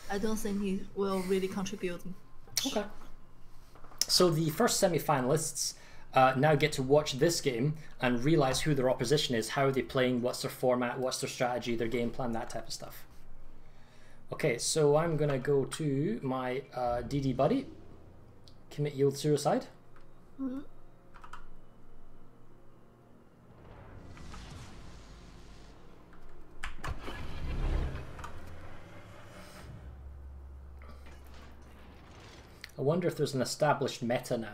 I don't think he will really contribute. Okay. So the first semi-finalists now get to watch this game and realize who their opposition is, how are they playing, what's their format, what's their strategy, their game plan, that type of stuff. Okay, so I'm gonna go to my DD buddy, commit yield suicide. Mm-hmm. I wonder if there's an established meta now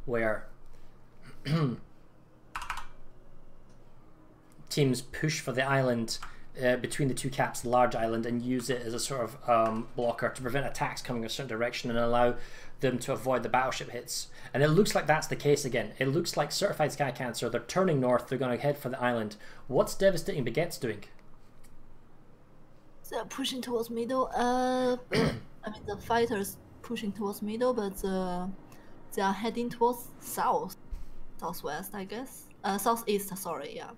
where teams push for the island between the two caps, the large island, and use it as a sort of blocker to prevent attacks coming a certain direction and allow them to avoid the battleship hits. And it looks like that's the case again. It looks like Certified Sky Cancer, they're turning north, they're going to head for the island. What's Devastating Baguettes doing? They're pushing towards middle. I mean, the fighters pushing towards middle, but they are heading towards southwest, I guess. Southeast, sorry, yeah.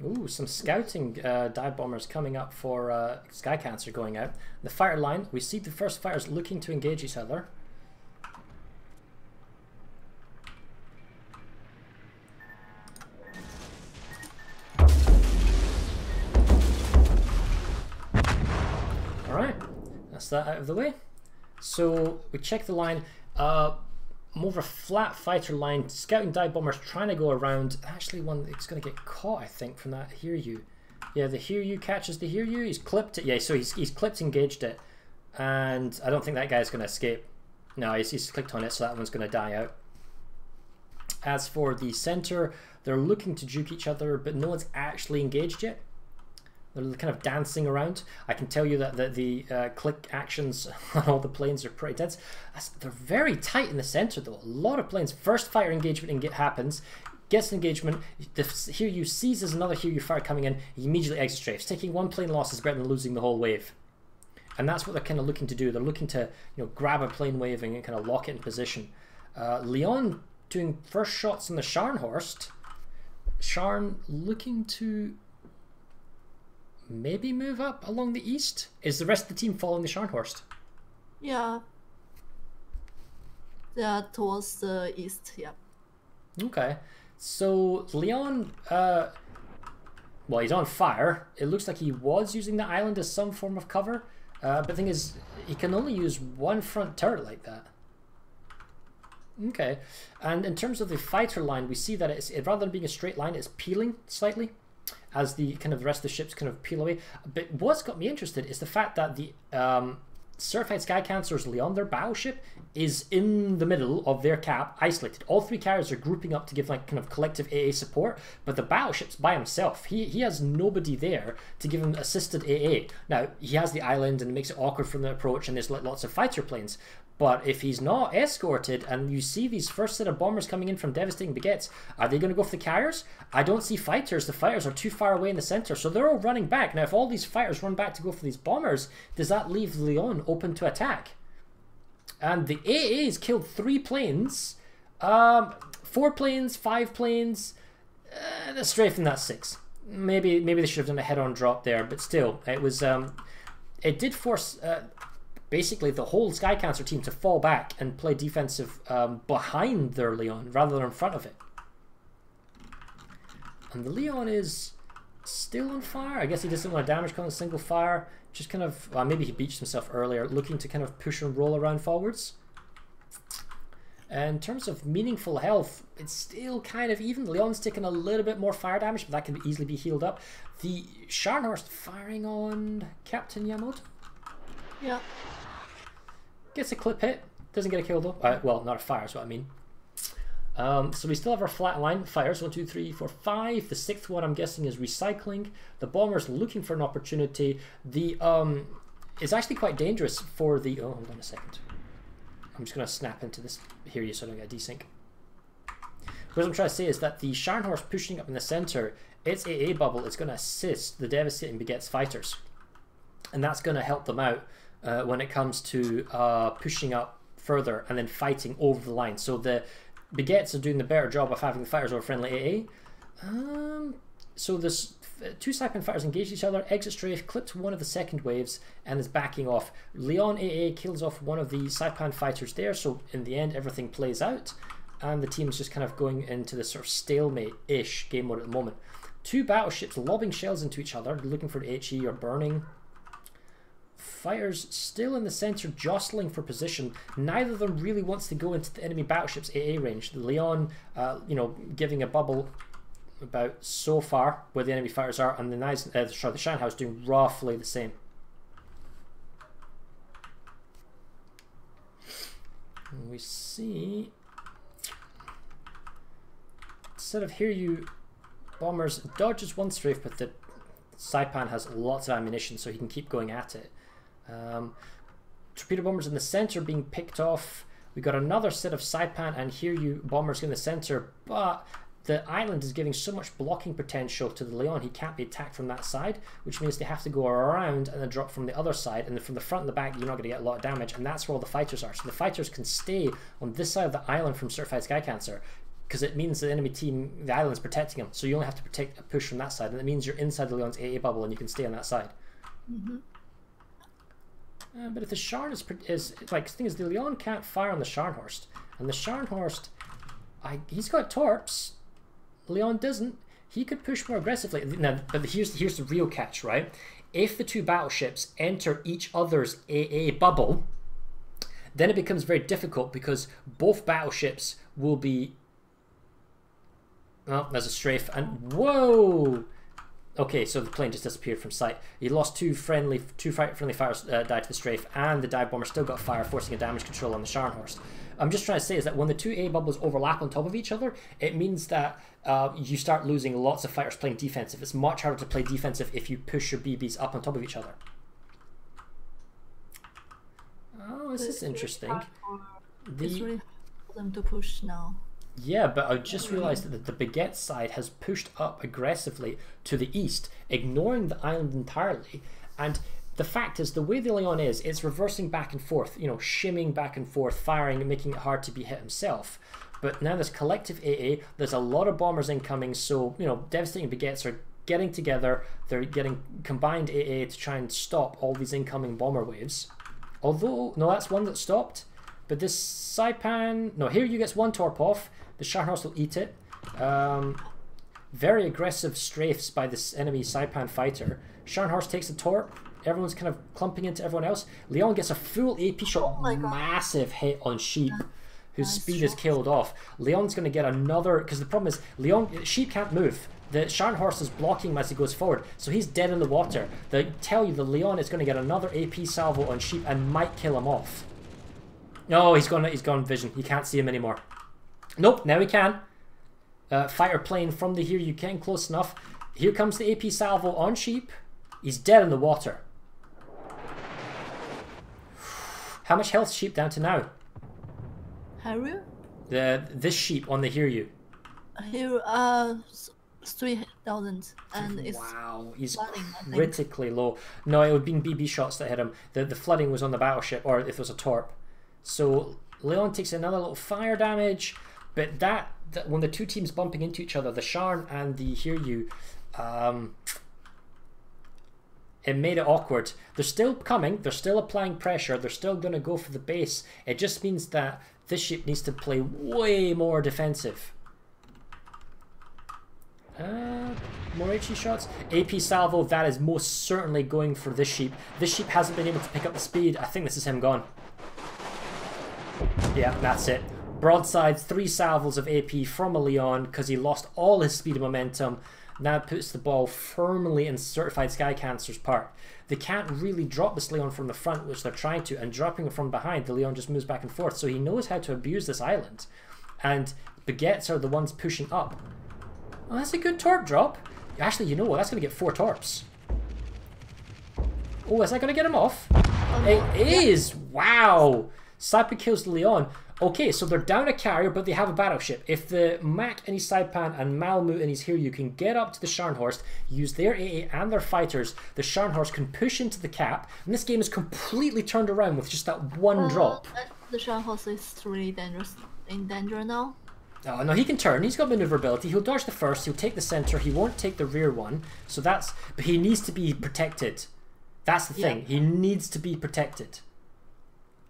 Ooh, some scouting dive bombers coming up for Sky Cancer going out. The fighter line, we see the first fighters looking to engage each other. Alright, that's that out of the way. So we check the line. More of a flat fighter line. Scouting dive bombers trying to go around. Actually, one that's going to get caught, I think, from that Hear You. Yeah, the Hear You catches the Hear You. He's clipped it. Yeah, so he's clipped, engaged it. And I don't think that guy's going to escape. No, he's clicked on it, so that one's going to die out. As for the center, they're looking to juke each other, but no one's actually engaged yet. They're kind of dancing around. I can tell you that the click actions on all the planes are pretty tense. They're very tight in the center though. A lot of planes. First fighter engagement happens. Gets an engagement. Here you seizes another Here You fire coming in. He immediately exit strafes. Taking one plane loss is better than losing the whole wave. And that's what they're kind of looking to do. They're looking to grab a plane wave and kind of lock it in position. Leon doing first shots on the Scharnhorst. Scharn looking to maybe move up along the east? Is the rest of the team following the Scharnhorst? Yeah. They are towards the east, yeah. Okay. So Leon, well, he's on fire. It looks like he was using the island as some form of cover. But the thing is, he can only use one front turret like that. Okay. And in terms of the fighter line, we see that it's rather than being a straight line, it's peeling slightly as the kind of the rest of the ships kind of peel away. But what's got me interested is the fact that the Certified Sky Cancer's Leon, their battleship, is in the middle of their cap, isolated. All three carriers are grouping up to give like kind of collective AA support, but the battleship's by himself. He has nobody there to give him assisted AA. Now, he has the island and it makes it awkward from the approach, and there's like lots of fighter planes. But if he's not escorted and you see these first set of bombers coming in from Devastating Baguettes, are they going to go for the carriers? I don't see fighters. The fighters are too far away in the center, so they're all running back. Now, if all these fighters run back to go for these bombers, does that leave Leon open to attack? And the AA's killed 3 planes, 4 planes, 5 planes. They're strafing that 6. Maybe they should have done a head-on drop there, but still, it was. It did force basically the whole Sky Cancer team to fall back and play defensive behind their Leon rather than in front of it. And the Leon is still on fire. I guess he doesn't want to damage on a single fire. Just kind of, well, maybe he beached himself earlier, looking to kind of push and roll around forwards. And in terms of meaningful health, it's still kind of even. Leon's taking a little bit more fire damage, but that can easily be healed up. The Scharnhorst firing on Captain Yamamoto. Yeah. Gets a clip hit. Doesn't get a kill though. Well, not a fire is what I mean. So we still have our flat line fires. 1, 2, 3, 4, 5. The 6th one I'm guessing is recycling. The bomber's looking for an opportunity. The it's actually quite dangerous for the. Oh, hold on a second. I'm just gonna snap into this here so I don't get a desync. What I'm trying to say is that the Scharnhorst pushing up in the center, its AA bubble is going to assist the Devastating Baguettes fighters, and that's going to help them out when it comes to pushing up further and then fighting over the line. So the Baguettes are doing the better job of having the fighters over friendly AA. So this two Saipan fighters engage each other, exit strafe, clips one of the second waves, and is backing off. Leon AA kills off one of the Saipan fighters there, so in the end everything plays out, and the team's just kind of going into this sort of stalemate-ish game mode at the moment. Two battleships lobbing shells into each other, looking for HE or burning. Fighters still in the center, jostling for position. Neither of them really wants to go into the enemy battleship's AA range. The Leon, you know, giving a bubble about so far where the enemy fighters are, and the Shanhaus doing roughly the same. And we see, instead of Hiryu bombers dodges one strafe, but the Saipan has lots of ammunition, so he can keep going at it. Torpedo bombers in the center being picked off. We got another set of Saipan and Hiryu bombers in the center, but the island is giving so much blocking potential to the Leon, he can't be attacked from that side, which means they have to go around and then drop from the other side, and then from the front and the back you're not going to get a lot of damage, and that's where all the fighters are. So the fighters can stay on this side of the island from Certified Sky Cancer, because it means the enemy team, the island's protecting them, so you only have to protect a push from that side, and it means you're inside the Leon's AA bubble and you can stay on that side. But if the Scharn is like, the thing is, the Leon can't fire on the Scharnhorst, and the Scharnhorst, he's got torps. Leon doesn't. He could push more aggressively. Now, but here's the real catch, right? If the two battleships enter each other's AA bubble, then it becomes very difficult, because both battleships will be. Oh, there's a strafe, and whoa! Okay, so the plane just disappeared from sight. He lost two friendly fighters died to the strafe, and the dive bomber still got fire, forcing a damage control on the Scharnhorst. I'm just trying to say is that when the two A bubbles overlap on top of each other, it means that you start losing lots of fighters playing defensive. It's much harder to play defensive if you push your BBs up on top of each other. Oh, this is interesting. It's really hard for them to push now. Yeah, but I just realised that the Baguettes side has pushed up aggressively to the east, ignoring the island entirely. And the fact is, the way the Leon is, it's reversing back and forth, you know, shimming back and forth, firing and making it hard to be hit himself. But now there's collective AA, there's a lot of bombers incoming, so, you know, Devastating Baguettes are getting together, they're getting combined AA to try and stop all these incoming bomber waves. Although, no, that's one that stopped. But this Saipan, no, Hiryu gets one torp off. The Scharnhorst will eat it. Very aggressive strafes by this enemy Saipan fighter. Scharnhorst takes a torp. Everyone's kind of clumping into everyone else. Leon gets a full AP shot, massive hit on Sheep, whose speed is killed off. Leon's going to get another, because the problem is Sheep can't move. The Scharnhorst is blocking him as he goes forward, so he's dead in the water. They tell you the Leon is going to get another AP salvo on Sheep and might kill him off. No, he's gone vision. You can't see him anymore. Nope, now he can. Fighter plane from the Hiryu, getting close enough. Here comes the AP salvo on Sheep. He's dead in the water. How much health is Sheep down to now? Hiryu? This Sheep on the Hiryu. Here, 3,000, and it's wow, he's flooding, critically low. No, it would have been BB shots that hit him. The flooding was on the battleship, or if it was a torp. So Leon takes another little fire damage, but that when the two teams bumping into each other, the Scharn and the Hiryu, it made it awkward. They're still coming, they're still applying pressure, they're still going to go for the base. It just means that this ship needs to play way more defensive. More HE shots. AP salvo, that is most certainly going for this sheep. This sheep hasn't been able to pick up the speed. I think this is him gone. Yeah, that's it. Broadside, 3 salvos of AP from a Leon because he lost all his speed and momentum. Now puts the ball firmly in Certified Sky Cancer's part. They can't really drop this Leon from the front, which they're trying to, and dropping it from behind, the Leon just moves back and forth. So he knows how to abuse this island. And Baguettes are the ones pushing up. Oh, that's a good torp drop. Actually, you know what? That's going to get 4 torps. Oh, is that going to get him off? It is! Wow! Saipan kills the Leon. Okay, so they're down a carrier, but they have a battleship. If the Mac and his Saipan and Malmu and his Hiryu can get up to the Scharnhorst, use their AA and their fighters, the Scharnhorst can push into the cap, and this game is completely turned around with just that one drop. The Scharnhorst is really dangerous, in danger now. Oh, no, he can turn. He's got maneuverability. He'll dodge the first. He'll take the center. He won't take the rear one. So that's... But he needs to be protected. That's the thing. He needs to be protected.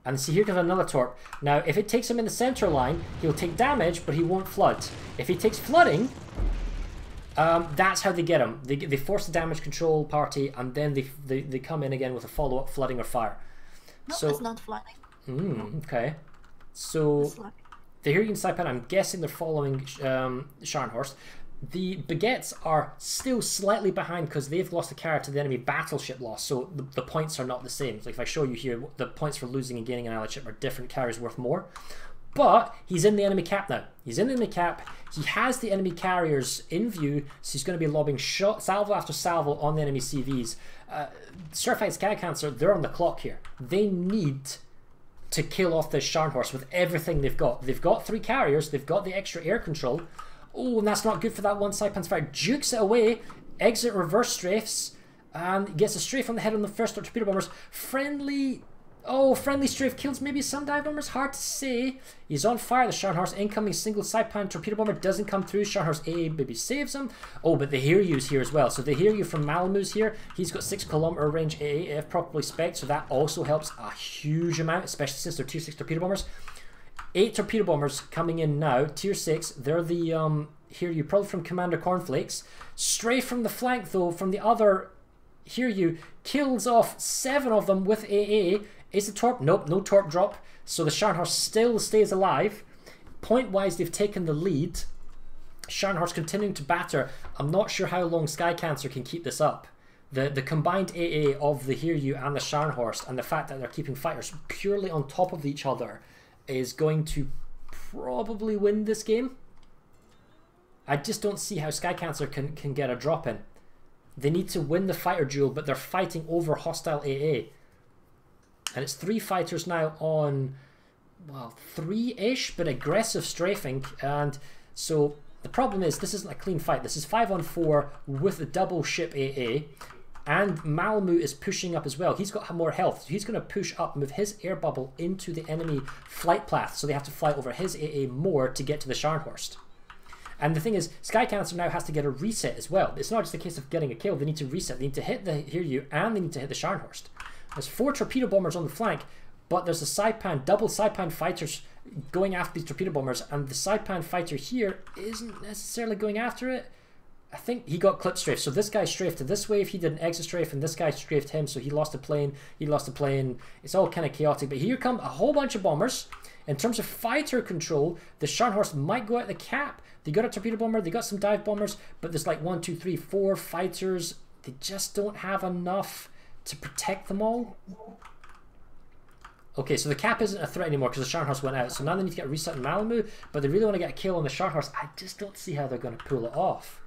And see, here comes another torp. Now, if it takes him in the center line, he'll take damage, but he won't flood. If he takes flooding, that's how they get him. They force the damage control party, and then they come in again with a follow-up flooding or fire. No, so, it's not flooding. Okay. So... The Hiryu and Saipan, I'm guessing they're following Scharnhorst. The Baguettes are still slightly behind because they've lost a carrier to the enemy battleship loss, so the points are not the same. Like if I show you here, the points for losing and gaining an allied ship are different, carriers worth more. But he's in the enemy cap now. He's in the enemy cap. He has the enemy carriers in view, so he's going to be lobbing salvo after salvo on the enemy CVs. Certified Sky Cancer, they're on the clock here. They need to kill off this Scharnhorst with everything they've got. They've got 3 carriers, they've got the extra air control. Oh, and that's not good for that one Saipan's fire. Jukes it away, exit reverse strafes, and gets a strafe on the head on the first torpedo bombers. Friendly strafe kills maybe some dive bombers, hard to say. He's on fire, the Scharnhorst. Incoming single Saipan torpedo bomber doesn't come through. Scharnhorst AA maybe saves him. Oh, but the Hiryu's here as well. So the Hiryu from Malamu's here. He's got 6 kilometer range AA if properly spec'd, so that also helps a huge amount, especially since they're tier 6 torpedo bombers. 8 torpedo bombers coming in now, tier 6. They're the Hiryu, probably from Commander Cornflakes. Strafe from the flank though, from the other Hiryu, kills off 7 of them with AA. Is the torp? Nope, no torp drop. So the Scharnhorst still stays alive. Point-wise, they've taken the lead. Scharnhorst continuing to batter. I'm not sure how long Sky Cancer can keep this up. The combined AA of the Hiryu and the Scharnhorst, and the fact that they're keeping fighters purely on top of each other, is going to probably win this game. I just don't see how Sky Cancer can get a drop in. They need to win the fighter duel, but they're fighting over hostile AA. And it's 3 fighters now on, well, 3-ish, but aggressive strafing. And so the problem is, this isn't a clean fight. This is 5 on 4 with a double ship AA. And Malamu is pushing up as well. He's got more health. So he's going to push up, move his air bubble into the enemy flight path. So they have to fly over his AA more to get to the Scharnhorst. And the thing is, Sky Cancer now has to get a reset as well. It's not just a case of getting a kill. They need to reset. They need to hit the Hiryu and they need to hit the Scharnhorst. There's 4 torpedo bombers on the flank, but there's a Saipan, double Saipan fighters going after these torpedo bombers, and the Saipan fighter here isn't necessarily going after it. I think he got clip strafe, so this guy strafed to this wave, he did an exit strafe, and this guy strafed him, so he lost a plane, It's all kind of chaotic, but here come a whole bunch of bombers. In terms of fighter control, the Scharnhorst might go out the cap. They got a torpedo bomber, they got some dive bombers, but there's like 1, 2, 3, 4 fighters. They just don't have enough to protect them all. Okay, so the cap isn't a threat anymore because the Scharnhorst went out. So now they need to get a reset in Malamu, but they really want to get a kill on the Scharnhorst. I just don't see how they're going to pull it off.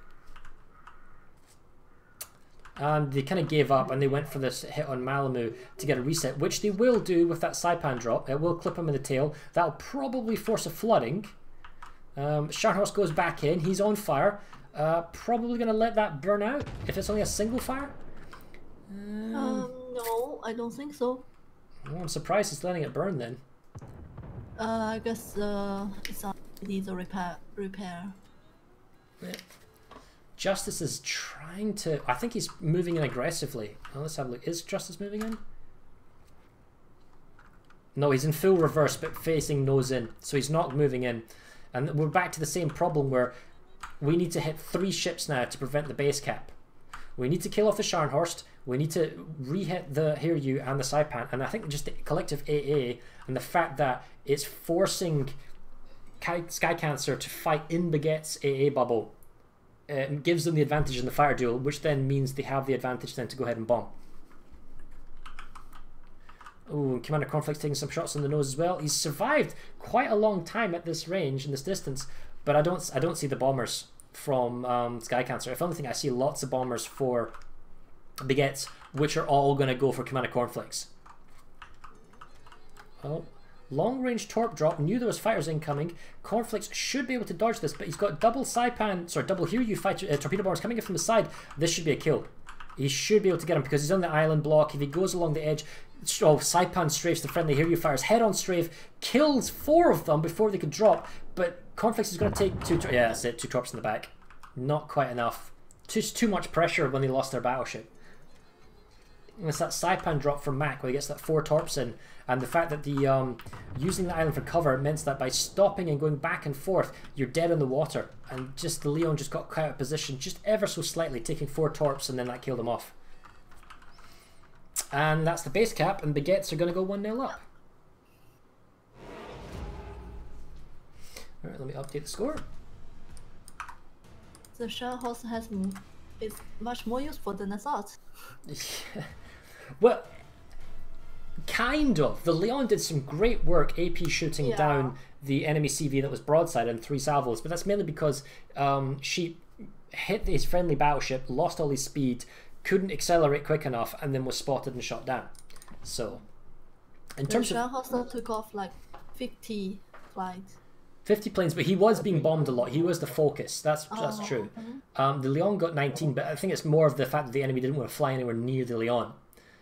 And they kind of gave up and they went for this hit on Malamu to get a reset, which they will do with that Saipan drop. It will clip him in the tail. That'll probably force a flooding. Scharnhorst goes back in. He's on fire. Probably going to let that burn out if it's only a single fire. No, I don't think so. Well, I'm surprised it's letting it burn then. I guess it needs a repair. Yeah. Justice is trying to... I think he's moving in aggressively. Oh, let's have a look. Is Justice moving in? No, he's in full reverse, but facing nose in. So he's not moving in. And we're back to the same problem where we need to hit 3 ships now to prevent the base cap. We need to kill off the Scharnhorst. We need to re-hit the Hiryu and the Saipan. And I think just the collective AA and the fact that it's forcing Sky Cancer to fight in Baguette's AA bubble gives them the advantage in the fire duel, which then means they have the advantage then to go ahead and bomb. Oh, Commander Cornflake's taking some shots on the nose as well. He's survived quite a long time at this range and this distance, but I don't see the bombers from Sky Cancer. If anything, I see lots of bombers for Baguettes, which are all going to go for Commander Cornflakes. Oh, long range torp drop. Knew there was fighters incoming. Cornflakes should be able to dodge this, but he's got double Hiryu fighter torpedo bombers coming in from the side. This should be a kill. He should be able to get him because he's on the island block. If he goes along the edge, Saipan strafes the friendly Hiryu fighters. Head on strafe, kills 4 of them before they could drop, but Cornflakes is going to take two. Yeah, that's it. 2 torps in the back. Not quite enough. Too much pressure when they lost their battleship. It's that Saipan drop from Mac where he gets that 4 torps in, and the fact that the using the island for cover meant that by stopping and going back and forth, you're dead in the water, and just the Leon just got out of position just ever so slightly, taking 4 torps, and then that killed him off. And that's the base cap, and Baguettes are going to go 1-0 up. Alright, let me update the score. The shell horse is much more useful than I thought. Yeah. Well, kind of. The Leon did some great work AP shooting down the enemy CV that was broadside in 3 salvos, but that's mainly because she hit his friendly battleship, lost all his speed, couldn't accelerate quick enough, and then was spotted and shot down. So, in terms of... Shellhorse took off like 50 flights. 50 planes, but he was being bombed a lot. He was the focus. That's true. Okay. The Leon got 19, but I think it's more of the fact that the enemy didn't want to fly anywhere near the Leon.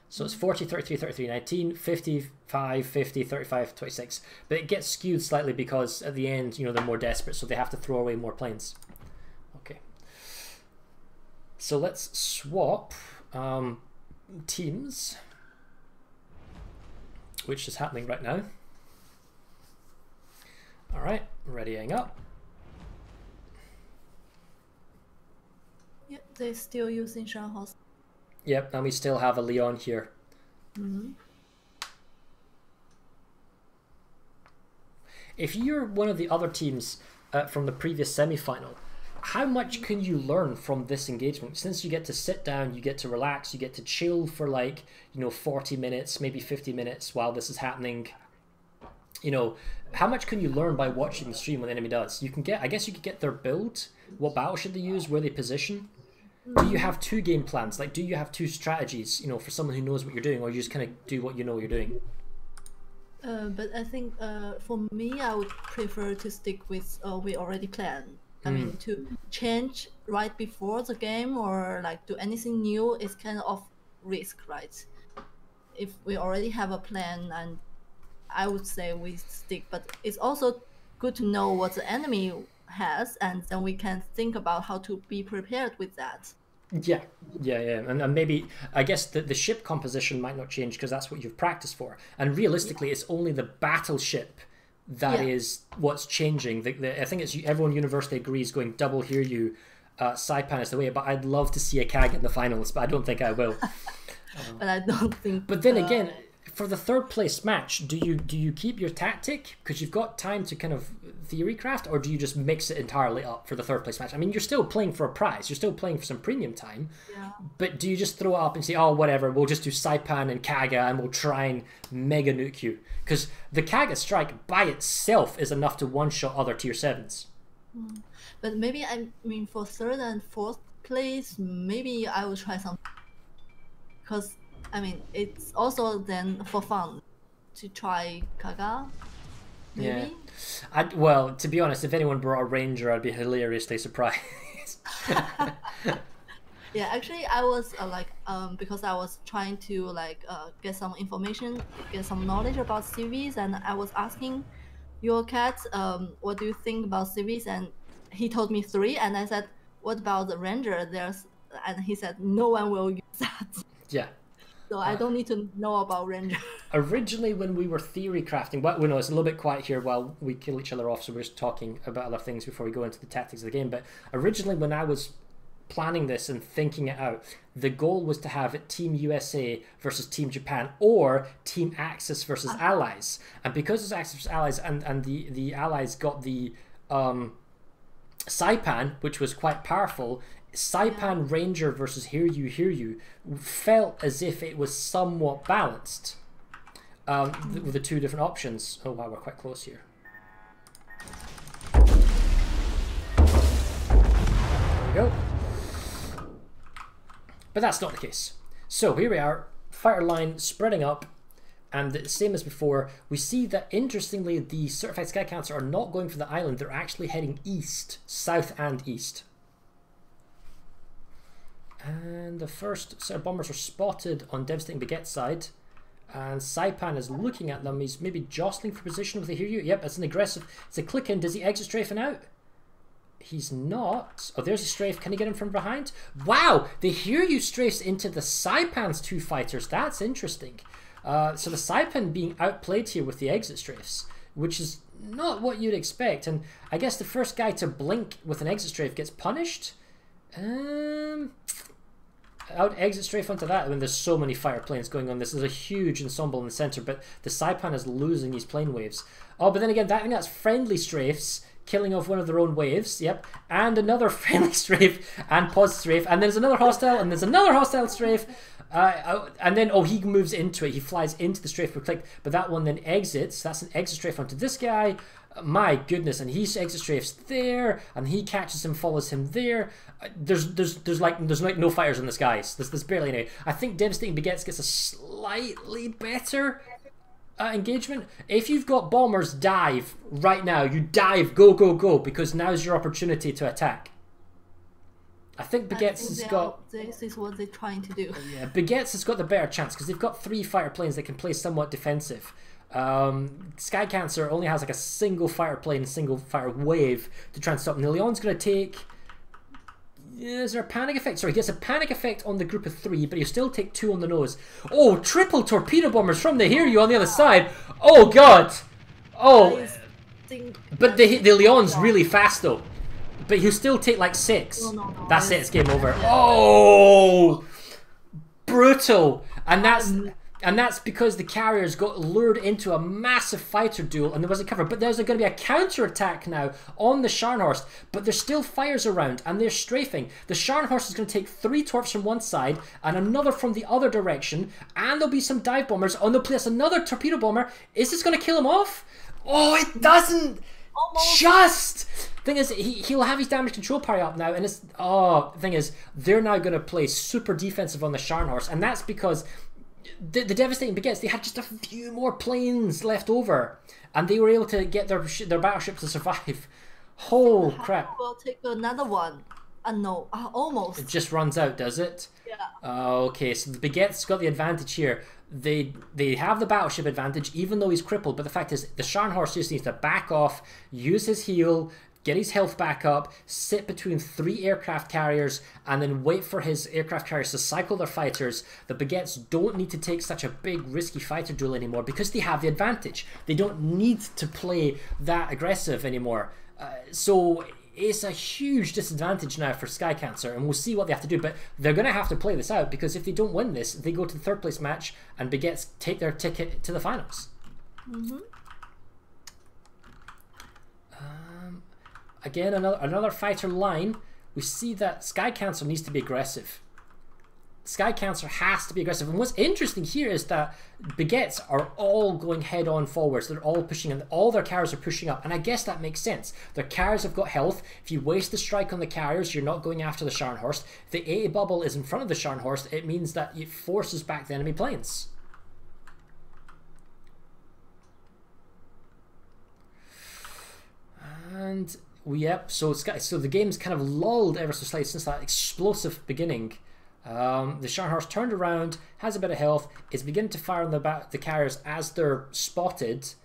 So it's 40, 33, 33, 19, 55, 50, 35, 26. But it gets skewed slightly because at the end, you know, they're more desperate, so they have to throw away more planes. Okay. So let's swap teams, which is happening right now. All right, readying up. Yeah, they're still using Shellhorse. Yep, and we still have a Leon here. If you're one of the other teams from the previous semi-final, how much can you learn from this engagement? Since you get to sit down, you get to relax, you get to chill for like, you know, 40 minutes, maybe 50 minutes while this is happening. You know, how much can you learn by watching the stream when the enemy does? You can get, I guess you could get their build, what battleship they use, where they position. Do you have 2 game plans? Like, do you have 2 strategies, you know, for someone who knows what you're doing, or you just kind of do what you know you're doing? But I think for me, I would prefer to stick with we already planned. I mean, to change right before the game or like do anything new is kind of risk, right? If we already have a plan, and I would say we stick, but it's also good to know what the enemy has, and then we can think about how to be prepared with that. Yeah. And maybe, I guess the ship composition might not change because that's what you've practiced for. And realistically, it's only the battleship that is what's changing. I think it's everyone universally agrees going double hear you, Saipan is the way, but I'd love to see a CAG in the finals, but I don't think I will. But I don't think... But then again, for the 3rd place match, do you keep your tactic because you've got time to kind of theory craft, or do you just mix it entirely up for the 3rd place match? I mean, you're still playing for a prize, you're still playing for some premium time, but do you just throw it up and say, oh, whatever, we'll just do Saipan and Kaga and we'll try and mega nuke you? Because the Kaga strike by itself is enough to one-shot other tier 7s. But maybe, I mean, for 3rd and 4th place, maybe I will try something. Because I mean, it's also then for fun to try Kaga, maybe? Yeah. Well, to be honest, if anyone brought a Ranger, I'd be hilariously surprised. Yeah, actually, I was because I was trying to get some information, get some knowledge about CVs, and I was asking your cat, what do you think about CVs? And he told me 3, and I said, what about the Ranger? And he said, no one will use that. Yeah. So I don't need to know about Ranger. Originally, when we were theory crafting, well, we know it's a little bit quiet here while we kill each other off, so we're just talking about other things before we go into the tactics of the game. But originally, when I was planning this and thinking it out, the goal was to have it Team USA versus Team Japan, or Team Axis versus Allies. And because it's Axis versus Allies, and the Allies got the Saipan, which was quite powerful, Saipan Ranger versus Hear You felt as if it was somewhat balanced with the 2 different options. Oh wow, we're quite close here. There we go. But that's not the case. So here we are, fighter line spreading up, and the same as before, we see that interestingly the certified sky counts are not going for the island, they're actually heading east, south and east. And the first set of bombers are spotted on Devastating Baguette's side. And Saipan is looking at them. He's maybe jostling for position with the Hiryu. Yep, it's an aggressive. It's a click in. Does he exit strafing out? He's not. Oh, there's a strafe. Can he get him from behind? Wow, the Hiryu strafes into the Saipan's 2 fighters. That's interesting. So the Saipan being outplayed here with the exit strafes, which is not what you'd expect. And I guess the first guy to blink with an exit strafe gets punished. Out exit strafe onto that when there's so many fire planes going on. This is a huge ensemble in the center, but the Saipan is losing these plane waves. Oh, but then again, I think that's friendly strafes killing off one of their own waves. Yep, and another friendly strafe and pause strafe, and there's another hostile, and there's another hostile strafe. And then, oh, he moves into it. He flies into the strafe for click, but that one then exits. That's an exit strafe onto this guy. My goodness, and he's exit strafes there, and he catches him, follows him there. There's like no fighters on this, guys. There's barely any. I think Devastating Baguettes gets a slightly better engagement. If you've got bombers, dive right now. You dive, go, go, go, because now's your opportunity to attack. I think Baguettes has got... This is what they're trying to do. Yeah, Baguettes has got the better chance because they've got 3 fighter planes that can play somewhat defensive. Sky Cancer only has like a single fighter plane, single fighter wave to try and stop him. The Leon's going to take... Is there a panic effect? Sorry, he gets a panic effect on the group of 3, but he'll still take 2 on the nose. Oh, triple torpedo bombers from the Hiryu on the other side. Oh, God. Oh. But the Leon's really fast, though. But he'll still take like 6. No. That's it, it's game over. Oh! Brutal. And that's because the carriers got lured into a massive fighter duel and there wasn't cover. But there's going to be a counter-attack now on the Scharnhorst. But there's still fires around and they're strafing. The Scharnhorst is going to take 3 torps from one side and another from the other direction. And there'll be some dive bombers. Oh, they'll place another torpedo bomber. Is this going to kill him off? Oh, it doesn't! Almost. Just! Thing is, he'll have his damage control parry up now. And it's... Oh, thing is, they're now going to play super defensive on the Scharnhorst. And that's because... The Devastating Baguettes, they had just a few more planes left over, and they were able to get their battleships to survive. Oh crap! We'll take another one. No, almost. It just runs out, does it? Yeah. Okay, so the Baguettes got the advantage here. They have the battleship advantage, even though he's crippled. But the fact is, the Scharnhorst just needs to back off, use his heal, get his health back up, sit between 3 aircraft carriers, and then wait for his aircraft carriers to cycle their fighters. The Baguettes don't need to take such a big, risky fighter duel anymore because they have the advantage. They don't need to play that aggressive anymore. So it's a huge disadvantage now for Sky Cancer, and we'll see what they have to do. But they're going to have to play this out because if they don't win this, they go to the 3rd place match, and Baguettes take their ticket to the finals. Mm-hmm. Again, another fighter line. We see that Sky Cancer needs to be aggressive. Sky Cancer has to be aggressive. And what's interesting here is that Baguettes are all going head on forwards. They're all pushing, and all their carriers are pushing up. And I guess that makes sense. Their carriers have got health. If you waste the strike on the carriers, you're not going after the Scharnhorst. If the A bubble is in front of the Scharnhorst, it means that it forces back the enemy planes. And... Yep, so the game's kind of lulled ever so slightly since that explosive beginning. The Scharnhorst turned around, has a bit of health, is beginning to fire on the carriers as they're spotted,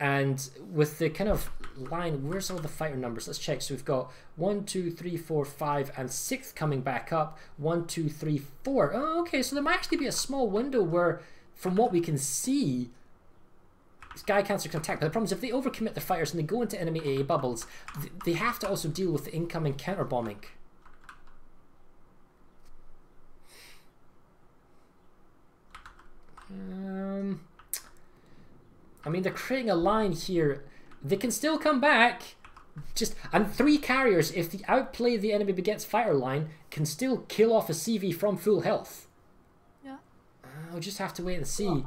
and with the kind of line, where's all the fighter numbers? Let's check. So we've got 1, 2, 3, 4, 5, and 6th coming back up. 1, 2, 3, 4. Oh, okay, so there might actually be a small window where, from what we can see, Sky Cancer can attack, but the problem is if they overcommit the fighters and they go into enemy AA bubbles, they have to also deal with the incoming counter bombing. I mean, they're creating a line here. They can still come back. And 3 carriers, if they outplay the enemy Baguette's fighter line, can still kill off a CV from full health. Yeah. I'll just have to wait and see.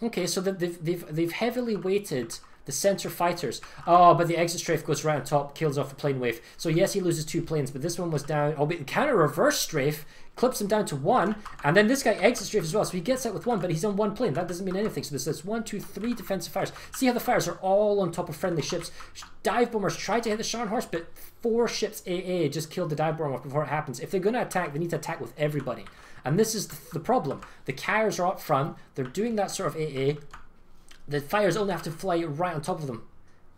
Okay, so they've heavily weighted the center fighters. Oh, but the exit strafe goes right on top, kills off the plane wave. So yes, he loses 2 planes, but this one was down. Oh, but counter reverse strafe clips him down to 1, and then this guy exit strafe as well, so he gets out with 1, but he's on 1 plane. That doesn't mean anything. So this is 1, 2, 3 defensive fires. See how the fires are all on top of friendly ships. Dive bombers try to hit the Scharnhorst, but 4 ships AA just killed the dive bomber before it happens. If they're going to attack, they need to attack with everybody. And this is the problem. The carriers are up front. They're doing that sort of AA. The fires only have to fly right on top of them.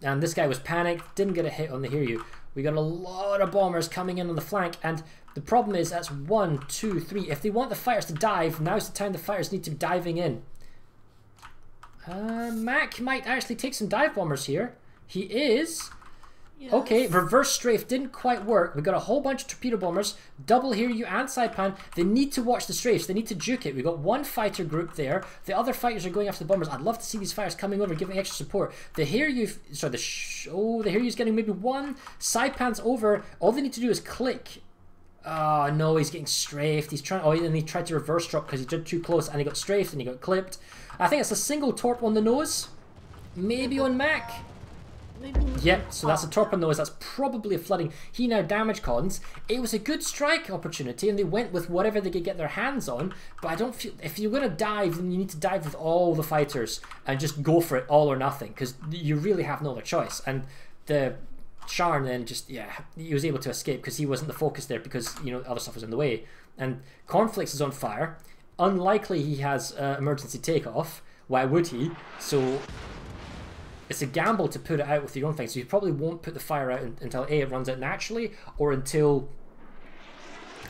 And this guy was panicked, didn't get a hit on the Hiryu. We got a lot of bombers coming in on the flank, and the problem is that's 1, 2, 3. If they want the fighters to dive, now's the time the fighters need to be diving in. Mac might actually take some dive bombers here. He is. Yes. Okay, reverse strafe didn't quite work. We got a whole bunch of torpedo bombers, double Hiryu and Saipan. They need to watch the strafes. They need to juke it. We got 1 fighter group there. The other fighters are going after the bombers. I'd love to see these fighters coming over, giving extra support. The Hiryu, sorry, the Hiryu's getting maybe 1. Saipan's over. All they need to do is click. Oh no, he's getting strafed. He's trying. Oh, and he tried to reverse drop because he did too close, and he got strafed and he got clipped. I think it's a single torp on the nose, maybe on Mac. Yep, so that's a torp on the nose. That's probably a flooding. He now damage cons. It was a good strike opportunity, and they went with whatever they could get their hands on. But I don't feel if you're going to dive, then you need to dive with all the fighters and just go for it all or nothing, because you really have no other choice. And the Sharn then just, yeah, he was able to escape because he wasn't the focus there because, you know, other stuff was in the way. And Cornflakes is on fire. Unlikely he has emergency takeoff. Why would he? So it's a gamble to put it out with your own thing. So you probably won't put the fire out until A, it runs out naturally, or until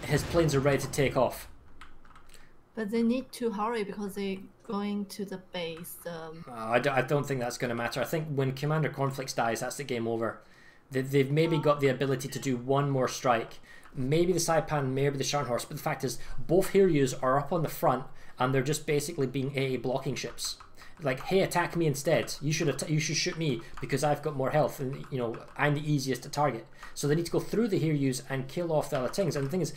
his planes are ready to take off. But they need to hurry because they're going to the base. I don't think that's going to matter. I think when Commander Cornflakes dies, that's the game over. They've maybe got the ability to do 1 more strike. Maybe the Saipan, maybe the Scharnhorst, but the fact is both Hiryus are up on the front and they're just basically being AA blocking ships. Like, hey, attack me instead. You should shoot me because I've got more health and, you know, I'm the easiest to target. So they need to go through the Hiryus and kill off the other things. And the thing is,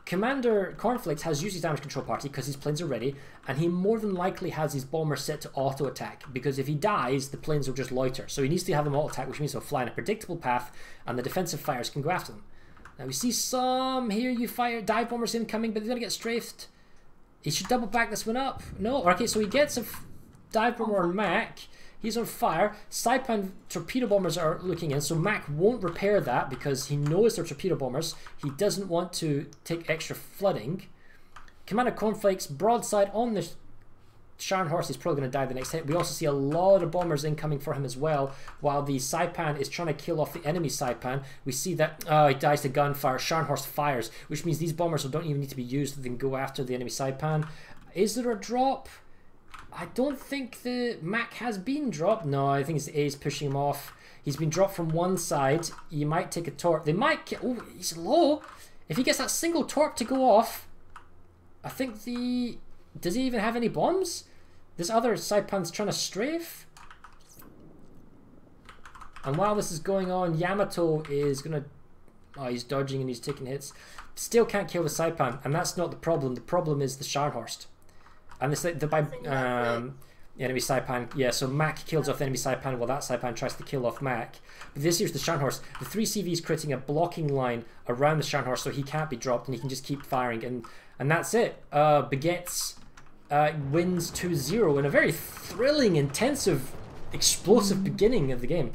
Commander Cornflakes has used his damage control party because his planes are ready, and he more than likely has his bombers set to auto attack because if he dies, the planes will just loiter. So he needs to have them auto attack, which means they'll fly in a predictable path, and the defensive fighters can go after them. Now we see some Hiryu fire dive bombers incoming, but they're gonna get strafed. He should double back this one up. No, okay, so he gets a dive bomber on Mac. He's on fire. Saipan torpedo bombers are looking in, so Mac won't repair that because he knows they're torpedo bombers. He doesn't want to take extra flooding. Commander Cornflakes, broadside on the Scharnhorst. Is probably going to die the next hit. We also see a lot of bombers incoming for him as well, while the Saipan is trying to kill off the enemy Saipan. We see that he dies to gunfire. Scharnhorst fires, which means these bombers don't even need to be used. They can go after the enemy Saipan. Is there a drop? I don't think the Mac has been dropped. No, I think it's A's pushing him off. He's been dropped from one side. You might take a torp. They might get... Oh, he's low. If he gets that single torp to go off, I think the... Does he even have any bombs? This other Saipan's trying to strafe. And while this is going on, Yamato is going to... Oh, he's dodging and he's taking hits. Still can't kill the Saipan. And that's not the problem. The problem is the Scharnhorst. And this enemy Saipan, yeah, so Mac kills off the enemy Saipan while that Saipan tries to kill off Mac. But this here's the Scharnhorst. The 3CV is creating a blocking line around the Scharnhorst so he can't be dropped and he can just keep firing. And that's it. Baguettes wins 2-0 in a very thrilling, intensive, explosive beginning of the game.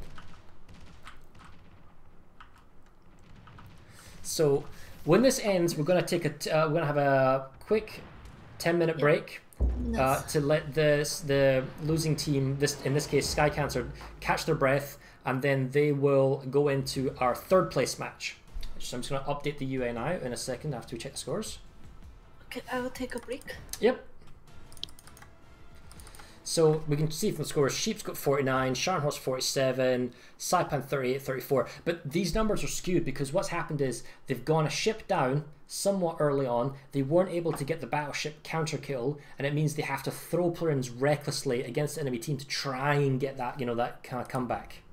So when this ends, we're going to take we're going to have a quick 10-minute break. To let the losing team, in this case Sky Cancer, catch their breath, and then they will go into our 3rd place match. So I'm just going to update the UI now in a second after we check the scores. Okay, I will take a break. Yep. So we can see from the scores, Sheep's got 49, Scharnhorst 47, Saipan 38, 34. But these numbers are skewed because what's happened is they've gone a ship down somewhat early on. They weren't able to get the battleship counter kill, and it means they have to throw planes recklessly against the enemy team to try and get that, you know, that kind of comeback.